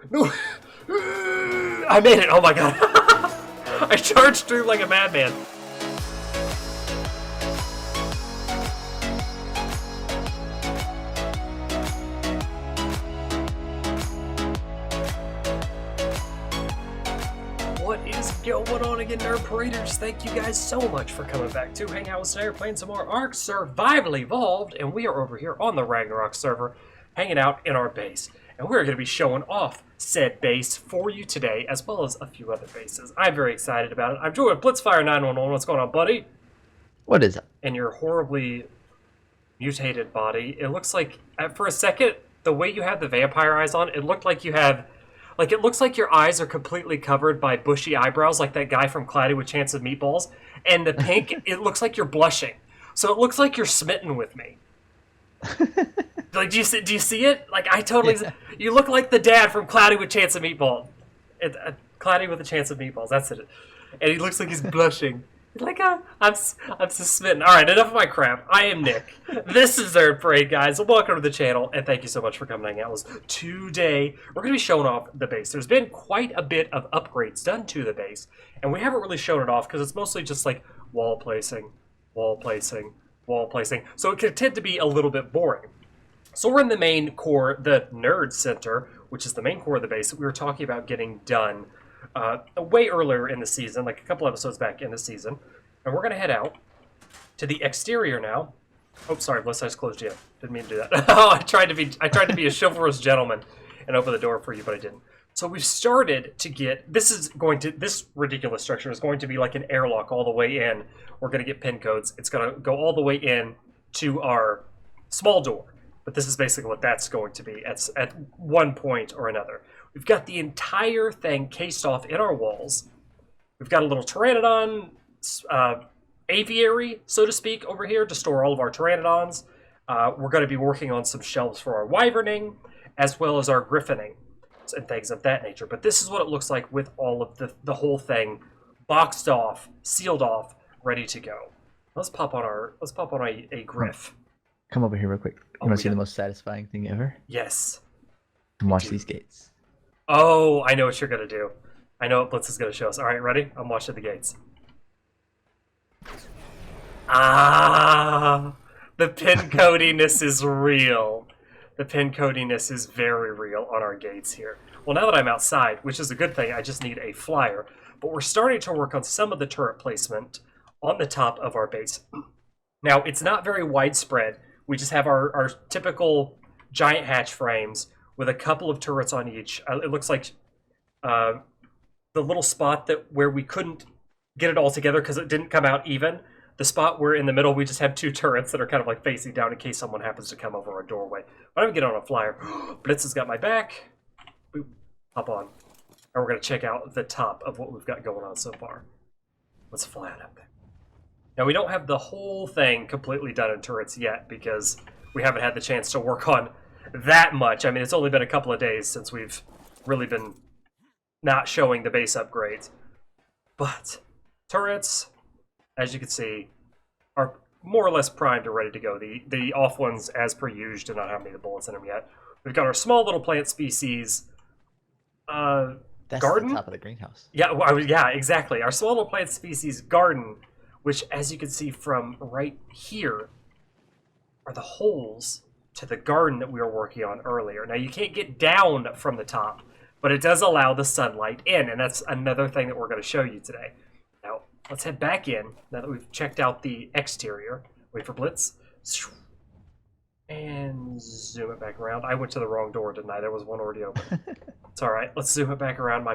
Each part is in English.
No! I made it! Oh my god! I charged through like a madman. What is going on again, Nerd Paraders? Thank you guys so much for coming back to hang out with us today. We're playing some more ARK Survival Evolved, and we are over here on the Ragnarok server, hanging out in our base. And we're going to be showing off said base for you today, as well as a few other bases. I'm very excited about it. I'm joined with Blitzfire 911. What's going on, buddy? What is it? And your horribly mutated body. It looks like, for a second, the way you have the vampire eyes on, it looked like you have... Like, it looks like your eyes are completely covered by bushy eyebrows, like that guy from Cloudy with Chance of Meatballs. And the pink, it looks like you're blushing. So it looks like you're smitten with me. Like, do you see it? Like, I totally... Yeah. You look like the dad from Cloudy with Chance of Meatballs. Cloudy with a Chance of Meatballs, that's it. And he looks like he's blushing. Like, I'm so smitten. Alright, enough of my crap. I am Nick. This is Nerd Parade, guys. Welcome to the channel, and thank you so much for coming hang out with us. Today, we're going to be showing off the base. There's been quite a bit of upgrades done to the base, and we haven't really shown it off because it's mostly just like wall placing, wall placing, wall placing. So it can tend to be a little bit boring. So we're in the main core, the Nerd Center, which is the main core of the base that we were talking about getting done way earlier in the season, like a couple episodes back in the season. And we're going to head out to the exterior now. Oh, sorry, Bliss, I just closed you up. Didn't mean to do that. Oh, I tried to be a chivalrous gentleman and open the door for you, but I didn't. So we've started to get, this ridiculous structure is going to be like an airlock all the way in. We're going to get pin codes. It's going to go all the way in to our small door. But this is basically what that's going to be at one point or another. We've got the entire thing cased off in our walls. We've got a little Pteranodon aviary, so to speak, over here to store all of our Pteranodons. We're going to be working on some shelves for our Wyverning, as well as our Griffining, and things of that nature. But this is what it looks like with all of the whole thing boxed off, sealed off, ready to go. Let's pop on a Griff. Come over here real quick. You want to see the most satisfying thing ever? Yes. Watch these gates. Oh, I know what you're going to do. I know what Blitz is going to show us. All right, ready? I'm watching the gates. Ah, the pin codiness is real. The pin codiness is very real on our gates here. Well, now that I'm outside, which is a good thing, I just need a flyer. But we're starting to work on some of the turret placement on the top of our base. Now, it's not very widespread. We just have our typical giant hatch frames with a couple of turrets on each. It looks like the little spot where we couldn't get it all together because it didn't come out even. The spot where in the middle we just have two turrets that are kind of like facing down in case someone happens to come over our doorway. But I'm gonna get on a flyer. Blitz has got my back. Boop, hop on. And we're gonna check out the top of what we've got going on so far. Let's fly on up there. Now, we don't have the whole thing completely done in turrets yet because we haven't had the chance to work on that much. I mean, it's only been a couple of days since we've really been not showing the base upgrades. But turrets, as you can see, are more or less primed or ready to go. The off ones, as per usual, do not have any of the bullets in them yet. We've got our small little plant species That's garden. The top of the greenhouse. Yeah, yeah, exactly. Our small little plant species garden, which, as you can see from right here, are the holes to the garden that we were working on earlier. Now, you can't get down from the top, but it does allow the sunlight in, and that's another thing that we're going to show you today. Now, let's head back in, now that we've checked out the exterior. Wait for Blitz. And zoom it back around. I went to the wrong door, didn't I? There was one already open. It's all right. Let's zoom it back around.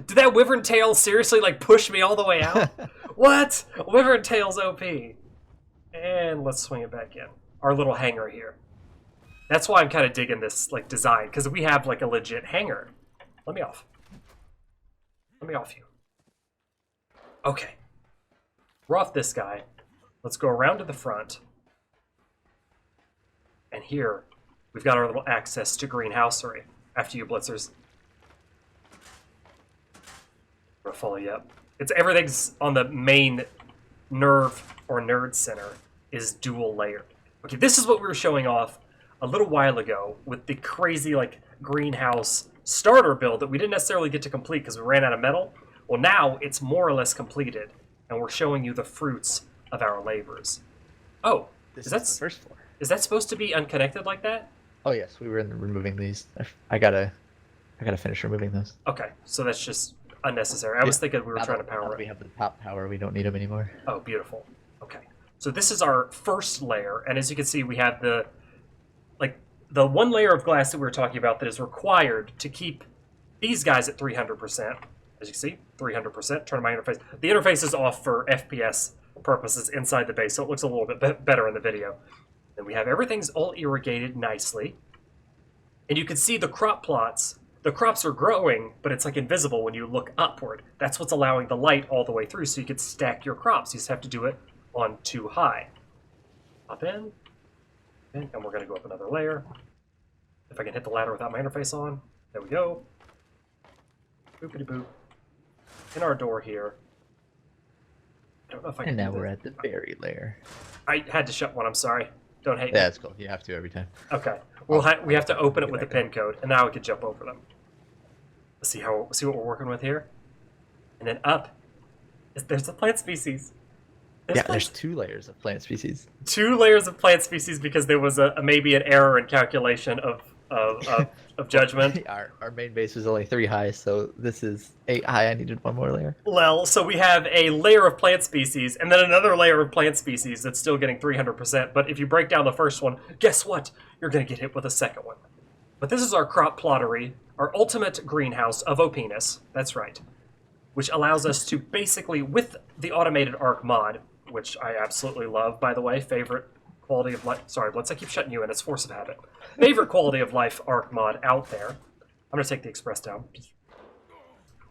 Did that Wyvern tail seriously, like, push me all the way out? What? Wyvern tail's OP. And let's swing it back in. Our little hangar here. That's why I'm kind of digging this, like, design, because we have, like, a legit hangar. Let me off. Let me off you. Okay. We're off this guy. Let's go around to the front. And here, we've got our little access to greenhousery. After you, Blitzers. I'm gonna follow you up. Everything's on the main nerve or nerd center is dual layered. Okay, this is what we were showing off a little while ago with the crazy like greenhouse starter build that we didn't necessarily get to complete because we ran out of metal. Well, now it's more or less completed, and we're showing you the fruits of our labors. Oh, This is is the first floor. is that supposed to be unconnected like that? Oh yes, we were removing these. I gotta finish removing those. Okay, so that's just unnecessary. I was thinking we were trying to Now power that we it. have the top power, we don't need them anymore. Oh, beautiful. Okay, so this is our first layer, and as you can see, we have the one layer of glass that we were talking about that is required to keep these guys at 300%. As you can see, 300%. Turn my interface. The interface is off for FPS purposes inside the base, so it looks a little bit better in the video. Then we have everything's all irrigated nicely, and you can see the crop plots. The crops are growing, but it's like invisible when you look upward. That's what's allowing the light all the way through, so you can stack your crops. You just have to do it on too high. Pop in, and we're going to go up another layer. If I can hit the ladder without my interface on. There we go. Boopity boop. In our door here. I don't know if I can. And now do we're this. at the berry layer. I had to shut one. I'm sorry. Don't hate me. That's cool. You have to every time. Okay. We have to open it with the pin code, and now we can jump over them. Let's see what we're working with here. And then up. There's the plant species. There's 2 layers of plant species. 2 layers of plant species because there was maybe an error in calculation of judgment. Our main base was only 3 high, so this is 8 high. I needed 1 more layer. Well, so we have a layer of plant species and then another layer of plant species that's still getting 300%. But if you break down the first one, guess what? You're going to get hit with a second one. But this is our crop plottery, our ultimate greenhouse of OPness. That's right. Which allows us to basically, with the automated ARK mod, which I absolutely love, by the way, favorite quality of life. Sorry, Blitz, I keep shutting you in. It's force of habit. Favorite quality of life ARK mod out there. I'm going to take the express down.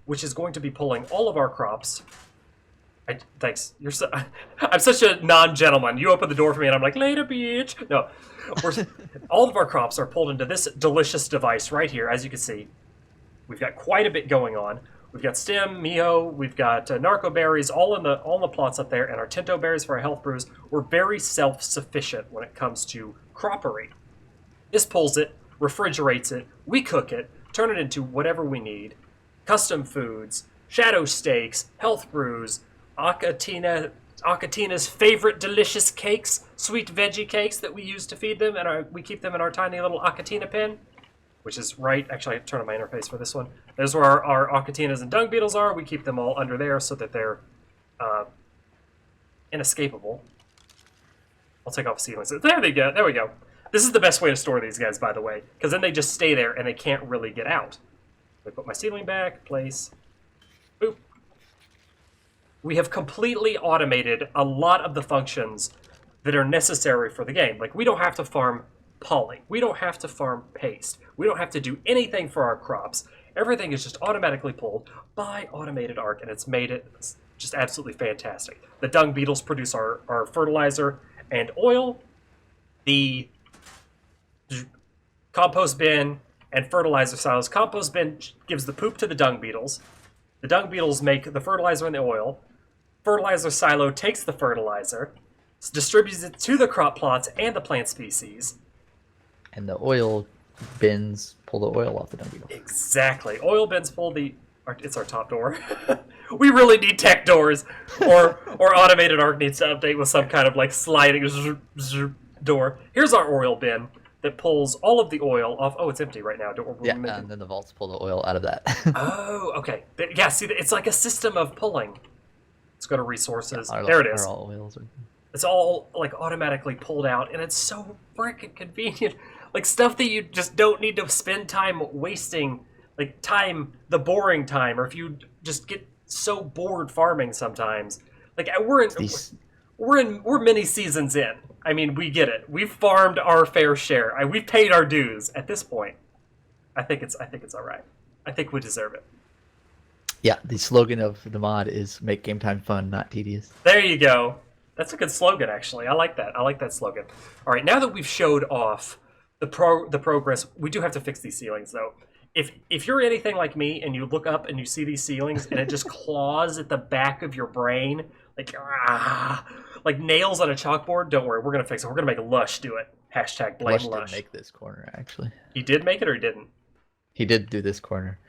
Which is going to be pulling all of our crops. Thanks. I'm such a non-gentleman. You open the door for me and I'm like, later, bitch. No. All of our crops are pulled into this delicious device right here, as you can see. We've got quite a bit going on. We've got stem, miho, we've got narco berries, all in the plots up there, and our tinto berries for our health brews. We're very self-sufficient when it comes to croppery. This pulls it, refrigerates it, we cook it, turn it into whatever we need. Custom foods, shadow steaks, health brews, Akatina's favorite delicious cakes, sweet veggie cakes that we use to feed them, and we keep them in our tiny little Akatina pen. Which is right. Actually, I turn on my interface for this one. There's where our Akatinas and dung beetles are. We keep them all under there so that they're inescapable. I'll take off ceilings. There they go. There we go. This is the best way to store these guys, by the way, because then they just stay there and they can't really get out. I put my ceiling back, place. Boop. We have completely automated a lot of the functions that are necessary for the game. Like, we don't have to farm poly. We don't have to farm paste. We don't have to do anything for our crops. Everything is just automatically pulled by automated ARK, and it's made it just absolutely fantastic. The dung beetles produce our fertilizer and oil. The compost bin and fertilizer silos. Compost bin gives the poop to the dung beetles. The dung beetles make the fertilizer and the oil. Fertilizer silo takes the fertilizer, distributes it to the crop plots and the plant species. And the oil bins pull the oil off the dung beetle. Exactly. Oil bins pull it's our top door. We really need tech doors, or automated ARK needs to update with some kind of like sliding door. Here's our oil bin that pulls all of the oil off. Oh, it's empty right now. And then the vaults pull the oil out of that. Oh, okay. Yeah, see, it's like a system of pulling. Let's go to resources. Yeah, there it is. All oils are... It's all like automatically pulled out, and it's so freaking convenient. Like stuff that you just don't need to spend time wasting, like the boring time, or if you just get so bored farming sometimes. Like we're many seasons in. I mean, we get it. We've farmed our fair share. We've paid our dues at this point. I think it's all right. I think we deserve it. Yeah, the slogan of the mod is "Make game time fun, not tedious." There you go. That's a good slogan, actually. I like that. I like that slogan. All right, now that we've showed off the progress, we do have to fix these ceilings, though. If you're anything like me and you look up and you see these ceilings and it just claws at the back of your brain, like nails on a chalkboard, don't worry, we're gonna fix it. We're gonna make Lush do it. Hashtag blame Lush Lush. didn't make this corner, actually. He did make it, or he didn't? He did do this corner.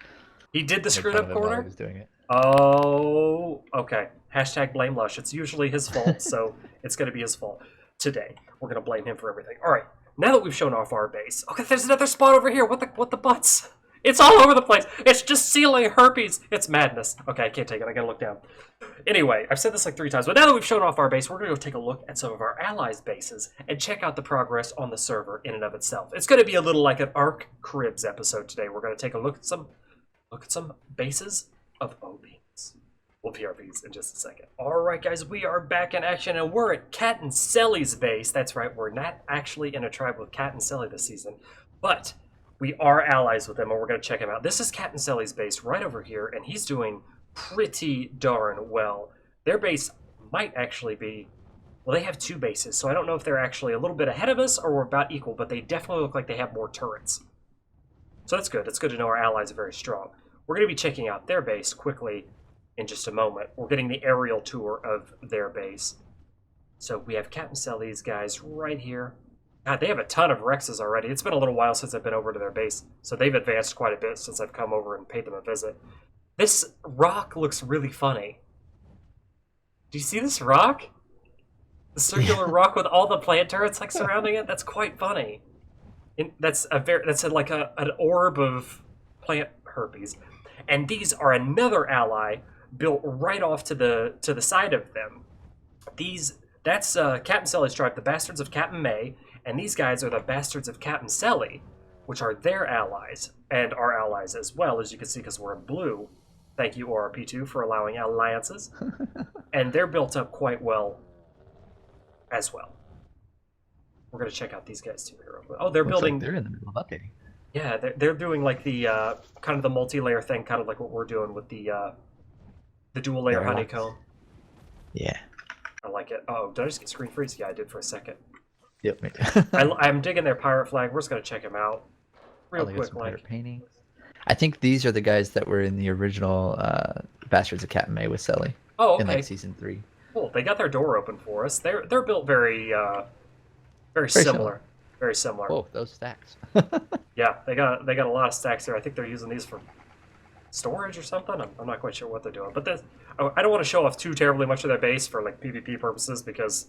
He did the I made screwed fun up of him while I corner? was doing it. Oh, okay. Hashtag blame Lush. It's usually his fault, so it's going to be his fault. Today, we're going to blame him for everything. All right, now that we've shown off our base. Okay, there's another spot over here. What the butts? It's all over the place. It's just ceiling herpes. It's madness. Okay, I can't take it. I got to look down. Anyway, I've said this like 3 times, but now that we've shown off our base, we're going to go take a look at some of our allies' bases and check out the progress on the server in and of itself. It's going to be a little like an ARK Cribs episode today. We're going to take a look at some bases of OPness. We'll PRVs in just a second. Alright guys, we are back in action and we're at Cat and Selly's base. That's right, we're not actually in a tribe with Cat and Selly this season, but we are allies with them and we're going to check him out. This is Cat and Selly's base right over here, and he's doing pretty darn well. Their base might actually be, well, they have 2 bases, so I don't know if they're actually a little bit ahead of us or we're about equal, but they definitely look like they have more turrets. So that's good. It's good to know our allies are very strong. We're going to be checking out their base quickly in just a moment. We're getting the aerial tour of their base. So we have Cat and Selly's guys right here. God, they have a ton of Rexes already. It's been a little while since I've been over to their base, so they've advanced quite a bit since I've come over and paid them a visit. This rock looks really funny. Do you see this rock? The circular rock with all the plant turrets like surrounding it? That's quite funny. That's like an orb of plant herpes. And these are another ally built right off to the side of them. That's Captain Selly's tribe, the Bastards of Captain May, and these guys are the Bastards of Captain Selly, which are their allies, and our allies as well, as you can see, because we're in blue. Thank you, ORP2, for allowing alliances. And they're built up quite well as well. We're going to check out these guys too here. Oh, they're building. Like they're in the middle of updating. Yeah, they're doing like the kind of the multi-layer thing, kind of like what we're doing with the dual-layer honeycomb. Yeah. I like it. Oh, did I just get screen freeze? Yeah, I did for a second. Yep, me too. I'm digging their pirate flag. We're just going to check him out real quick. Like paintings. I think these are the guys that were in the original Bastards of Captain May with Selly. Oh, okay. In like season 3. Cool. They got their door open for us. They're built very similar. Very similar. Oh, those stacks. Yeah, they got a lot of stacks here. I think they're using these for storage or something. I'm not quite sure what they're doing. But I don't want to show off too terribly much of their base for like PvP purposes because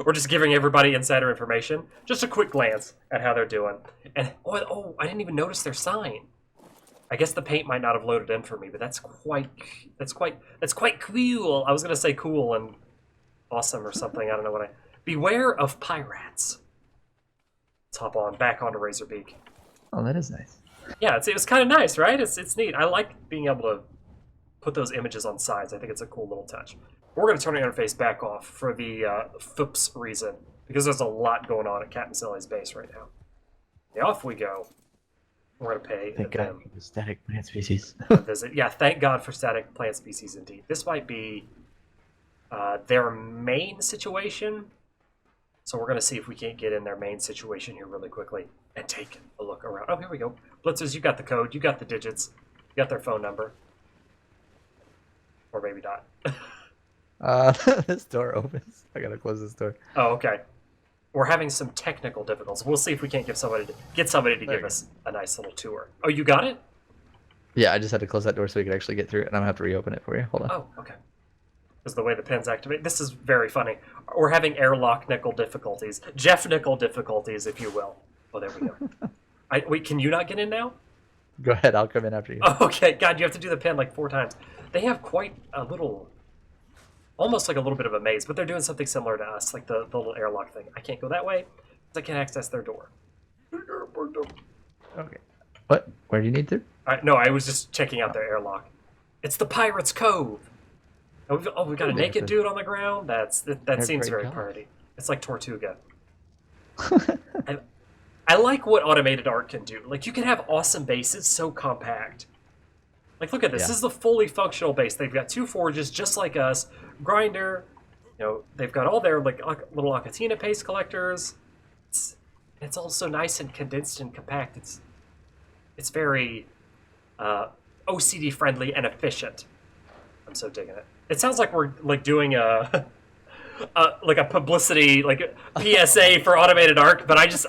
we're just giving everybody insider information. Just a quick glance at how they're doing. And oh, I didn't even notice their sign. I guess the paint might not have loaded in for me, but that's quite cool. I was gonna say cool and awesome or something. I don't know what Beware of pirates. Let's hop back onto Razorbeak. Oh, that is nice. Yeah, it was kind of nice, right? It's neat. I like being able to put those images on sides. I think it's a cool little touch. We're going to turn the interface back off for the FOOPS reason, because there's a lot going on at Cat and Selly's base right now. Yeah, off we go. We're going to pay Thank God for the static plant species. visit. Yeah, thank God for static plant species indeed. This might be their main situation. So we're going to see if we can't get in their main situation here really quickly and take a look around. Oh, here we go. Blitzers, you got the code. You got the digits. You got their phone number. Or maybe not. This door opens. I got to close this door. Oh, okay. We're having some technical difficulties. We'll see if we can't get somebody to give us a nice little tour. Oh, you got it? Yeah, I just had to close that door so we could actually get through it, and I'm going to have to reopen it for you. Hold on. Oh, okay. Is the way the pins activate. This is very funny. We're having airlock nickel difficulties. Jeff nickel difficulties, if you will. Oh, there we go. Wait, can you not get in now? Go ahead, I'll come in after you. Oh, okay, God, you have to do the pin like 4 times. They have quite a little, almost like a little bit of a maze, but they're doing something similar to us, like the little airlock thing. I can't go that way because I can't access their door. Okay. What? Where do you need to? No, I was just checking out their airlock. It's the Pirate's Cove. Oh, we've got a naked dude on the ground? That seems very party. It's like Tortuga. I like what automated art can do. Like, you can have awesome bases so compact. Like, look at this. Yeah. This is the fully functional base. They've got 2 forges just like us. Grinder. You know, they've got all their like little Acatina paste collectors. It's also nice and condensed and compact. It's very OCD friendly and efficient. I'm so digging it. It sounds like we're like doing a publicity like PSA for automated ARK, but I just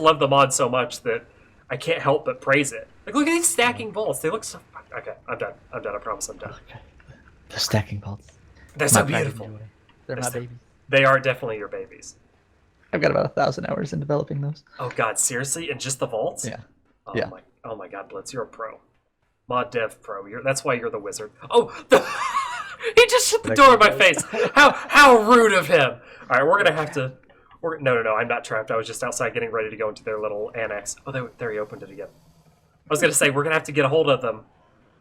love the mod so much that I can't help but praise it. Like, look at these stacking vaults. They look so... Okay, I'm done. I'm done. I promise I'm done. Okay. The stacking vaults. They're My so pride and beautiful. joy. They're my babies. They are definitely your babies. I've got about 1,000 hours in developing those. Oh god, seriously? And just the vaults? Yeah. Oh Yeah. my god, Blitz, you're a pro. Mod dev pro. That's why you're the wizard. Oh, he just shut the door in my face. How rude of him. All right, we're gonna have to. No. I'm not trapped. I was just outside getting ready to go into their little annex. Oh, there he opened it again. I was gonna say we're gonna have to get a hold of them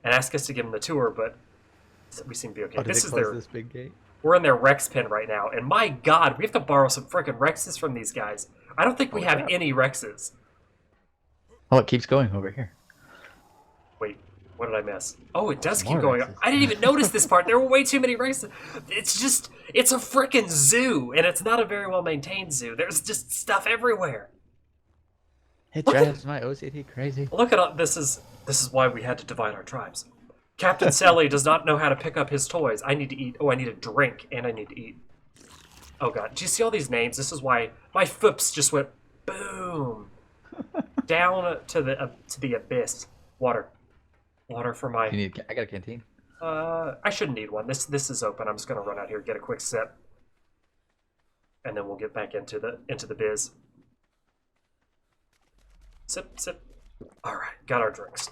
and ask us to give them the tour, but we seem to be okay. Oh, This is their. this big gate? We're in their Rex pen right now, and my god, we have to borrow some freaking Rexes from these guys. I don't think we have any Rexes. Oh, it keeps going over here. Wait, what did I miss? Oh, it does keep More going Rexes. up. I didn't even notice this part. There were way too many Rexes. It's a freaking zoo, and it's not a very well maintained zoo. There's just stuff everywhere. It drives my OCD crazy. Look at all, this is why we had to divide our tribes. Captain Selly does not know how to pick up his toys. I need to eat. Oh, I need a drink, and I need to eat. Oh god, do you see all these names? This is why my foops just went boom down to the abyss. Water for my. I got a canteen. I shouldn't need one. This is open. I'm just gonna run out here, get a quick sip, and then we'll get back into the biz. Sip. All right, got our drinks.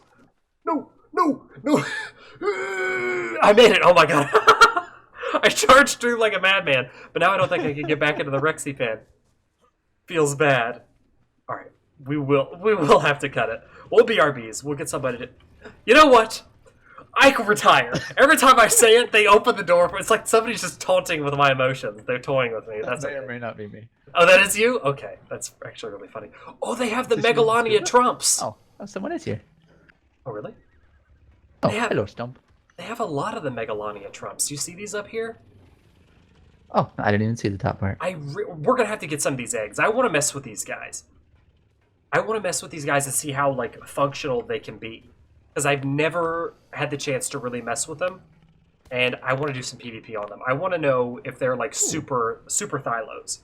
No. I made it. Oh my god. I charged through like a madman, but now I don't think I can get back into the Rexy pen. Feels bad. All right, we will have to cut it. We'll BRBs. We'll get somebody to. You know what? I can retire. Every time I say it, they open the door. It's like somebody's just taunting with my emotions. They're toying with me. That's May okay. or may not be me. Oh, that is you? Okay, that's actually really funny. Oh, they have the Megalania Trumps. Oh, someone is here. Oh, really? Oh, They have- hello, Stump. They have a lot of the Megalania Trumps. Do you see these up here? Oh, I didn't even see the top part. We're gonna have to get some of these eggs. I want to mess with these guys. I want to mess with these guys and see how like functional they can be, because I've never had the chance to really mess with them, and I want to do some PvP on them. I want to know if they're like super thylos.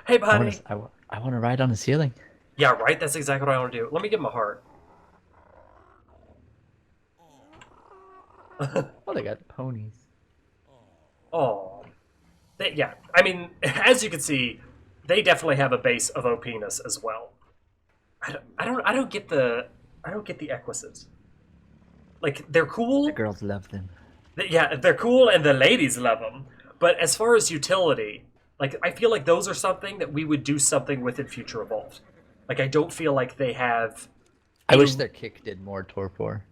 Hey, buddy. I want to ride on the ceiling. Yeah, right. That's exactly what I want to do. Let me give him a heart. Oh, they got ponies. Oh, yeah. I mean, as you can see, they definitely have a base of OPness as well. I don't get the Equises. Like, they're cool. The girls love them. Yeah, they're cool, and the ladies love them. But as far as utility, like, I feel like those are something that we would do something with in Future Evolved. Like, I don't feel like they have. I wish their kick did more torpor.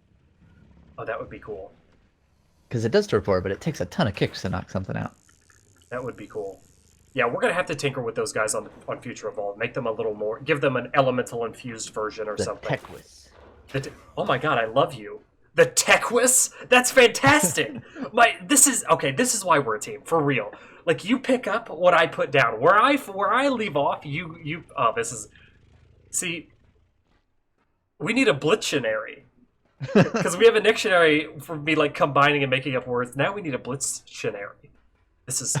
Oh, that would be cool. Because it does torpor, but it takes a ton of kicks to knock something out. That would be cool. Yeah, we're gonna have to tinker with those guys on Future Evolved. Make them a little more. Give them an elemental infused version or The something. Tequis. Oh my god, I love you. The Tequis? That's fantastic. This is why we're a team, for real. Like, you pick up what I put down. Where I leave off, you this is. See, we need a Blitztionary. Because we have a dictionary for me like combining and making up words. Now we need a Blitztionary. This is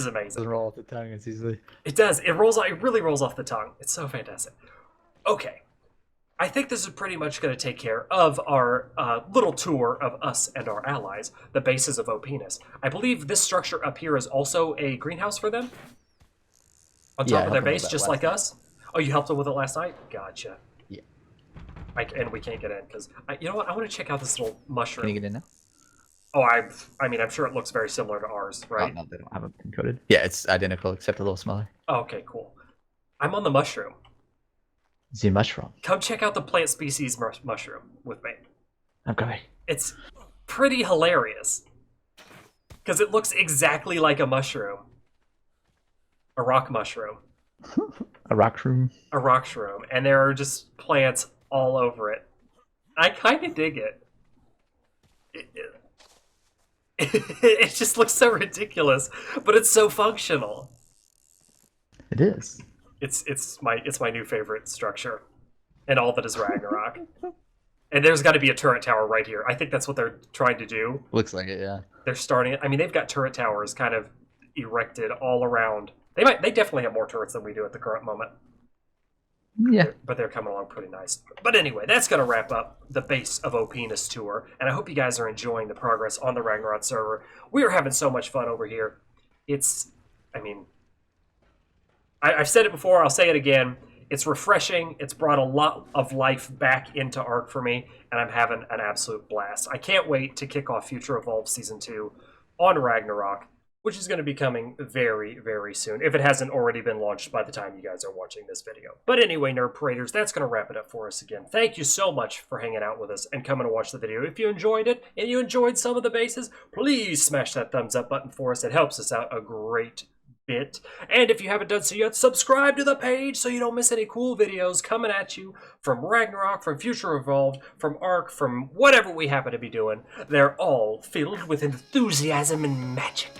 amazing. Doesn't roll off the tongue as easily. It does. It really rolls off the tongue. It's so fantastic. Okay. I think this is pretty much going to take care of our little tour of us and our allies, the Bases of OPness. I believe this structure up here is also a greenhouse for them? On top of their base, just like us? Oh, you helped them with it last night? Gotcha. Yeah. And we can't get in, because... You know what? I want to check out this little mushroom. Can you get in now? Oh, I mean, I'm sure it looks very similar to ours, right? Oh, no, they don't have it encoded. Yeah, it's identical, except a little smaller. Oh, okay, cool. I'm on the mushroom. The mushroom. Come check out the plant species mushroom with me. I'm coming. It's pretty hilarious. Because it looks exactly like a mushroom. A rock mushroom. A rock shroom. A rock shroom. And there are just plants all over it. I kind of dig it. It just looks so ridiculous, but it's so functional. It is. It's my new favorite structure, and all that is Ragnarok. And there's got to be a turret tower right here. I think that's what they're trying to do. Looks like it, yeah. They're starting it. I mean, they've got turret towers kind of erected all around. They definitely have more turrets than we do at the current moment. Yeah. But they're coming along pretty nice. But anyway, that's going to wrap up the Base of OPness tour, and I hope you guys are enjoying the progress on the Ragnarok server. We are having so much fun over here. It's, I mean, I've said it before, I'll say it again. It's refreshing. It's brought a lot of life back into ARK for me, and I'm having an absolute blast. I can't wait to kick off Future Evolved Season 2 on Ragnarok, which is going to be coming very, very soon, if it hasn't already been launched by the time you guys are watching this video. But anyway, Nerd Paraders, that's going to wrap it up for us again. Thank you so much for hanging out with us and coming to watch the video. If you enjoyed it and you enjoyed some of the bases, please smash that thumbs up button for us. It helps us out a great bit. And if you haven't done so yet, subscribe to the page so you don't miss any cool videos coming at you from Ragnarok, from Future Evolved, from ARK, from whatever we happen to be doing. They're all filled with enthusiasm and magic.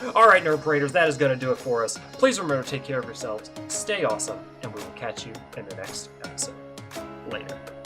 Alright, Nerd Paraders, that is going to do it for us. Please remember to take care of yourselves, stay awesome, and we will catch you in the next episode. Later.